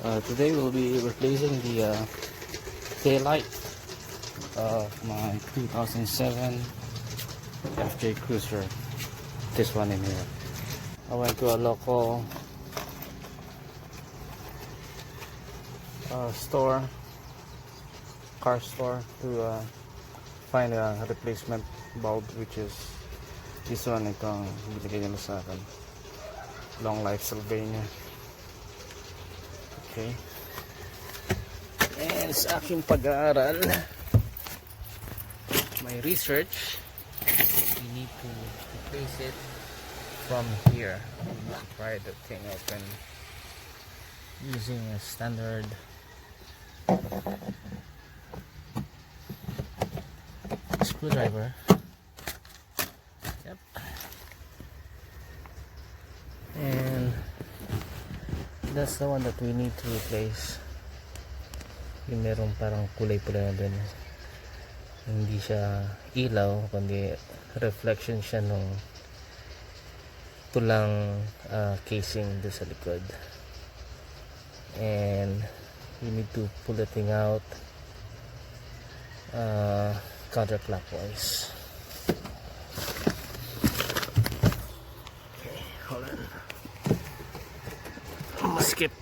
Today we'll be replacing the taillight of my 2007 FJ Cruiser. This one in here. I went to a local car store to find a replacement bulb, which is this one. Itong binigay nila sa akin, Long Life Sylvania. Okay, and sa aking pag-aaral, my research, we need to replace it from here. Pry the thing open using a standard screwdriver. Yep. And that's the one that we need to replace. Yung merong parang kulay-pula na dun. Hindi siya ilaw, kundi reflection siya nung pulang casing doon sa likod. And you need to pull the thing out counterclockwise. Okay, hold on. Skip.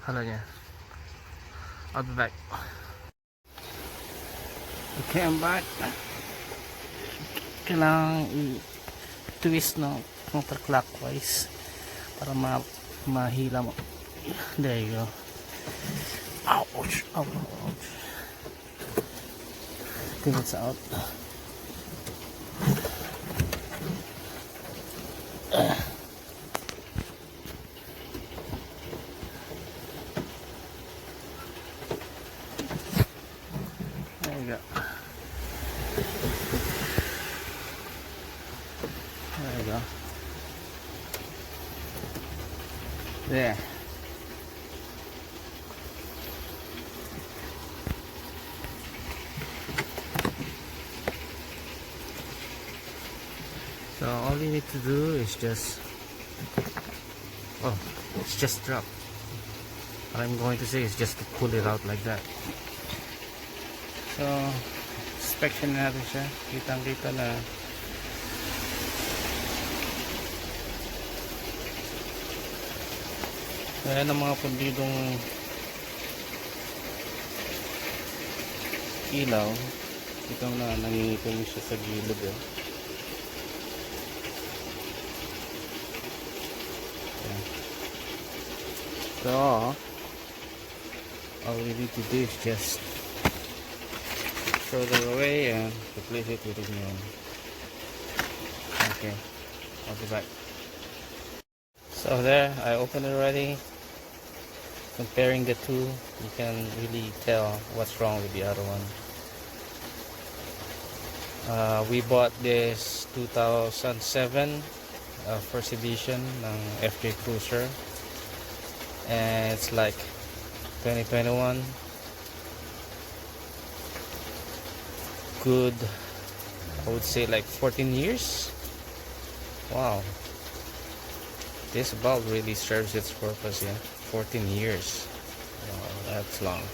Hala niya. I'll be back. Okay, I'm back. Kailangan i-twist no counterclockwise para mahila mo. There you go. Ouch! Ouch! Ouch! I think it's out. There you go. There you go. There. So all you need to do is just, it's just drop. What I'm going to say is just to pull it out like that. So inspection natin siya. Kitang-kita na ayan ang mga pundidong ilaw. Ito na, nangingipin siya sa gilid eh. So all we need to do is just throw them away and replace it with a new one. Okay, I'll be back. So there, I opened it already. Comparing the two, you can really tell what's wrong with the other one. We bought this 2007 first edition ng FJ Cruiser, and it's like 2021. Good, I would say like 14 years. Wow, this bulb really serves its purpose. Yeah, 14 years. Wow, that's long.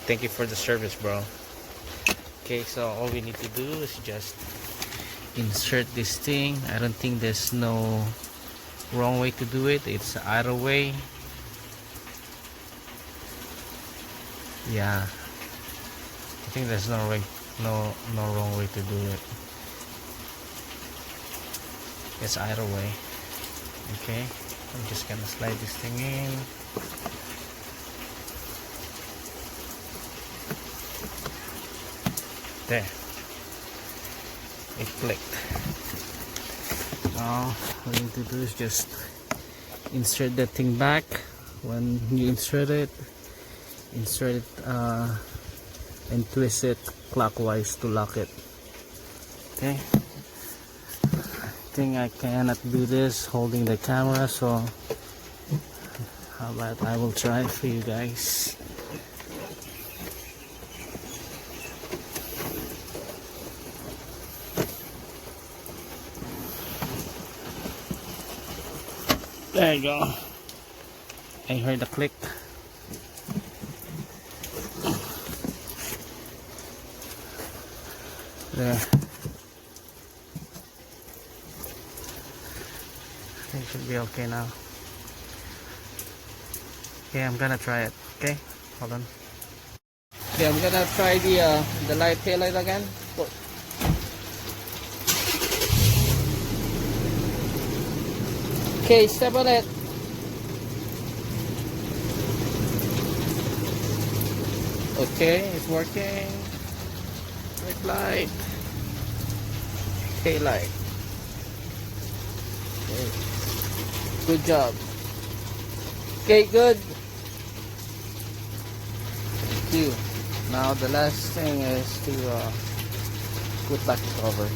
Thank you for the service, bro. Okay, so all we need to do is just insert this thing. I don't think there's no wrong way to do it. It's either way. Yeah, I think there's no wrong way to do it. It's either way. Okay, I'm just gonna slide this thing in. There, it clicked. Now all you need to do is just insert that thing back. When you insert it and twist it clockwise to lock it. Okay, I think I cannot do this holding the camera, so how about I will try for you guys. There you go. I heard the click. There. It should be okay now. Okay, I'm gonna try it. Okay, hold on. Okay, I'm gonna try the light tail light again. Okay, step on it. Okay, it's working. Brake light. Tail light. Okay. Good job. Okay, good. Thank you. Now the last thing is to put back the cover.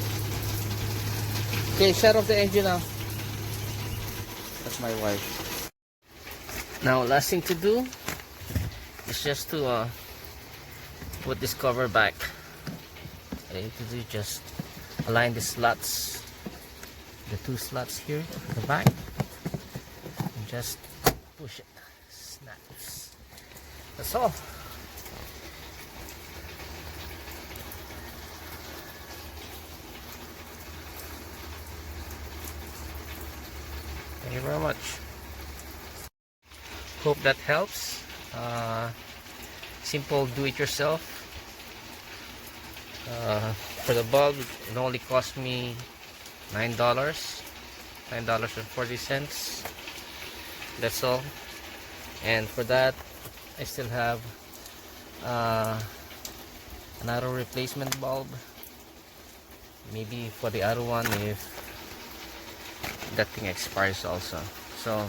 Okay, shut off the engine now. That's my wife. Now last thing to do is just to put this cover back. What I need to do, just align the slots, the two slots here at the back, and just push it. Snaps. That's all. Thank you very much. Hope that helps. Simple do-it-yourself. For the bulb, it only cost me $9.40. That's all. And for that, I still have another replacement bulb. Maybe for the other one if that thing expires also. So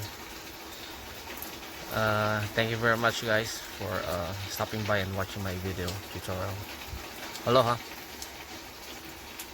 thank you very much guys for stopping by and watching my video tutorial. Aloha.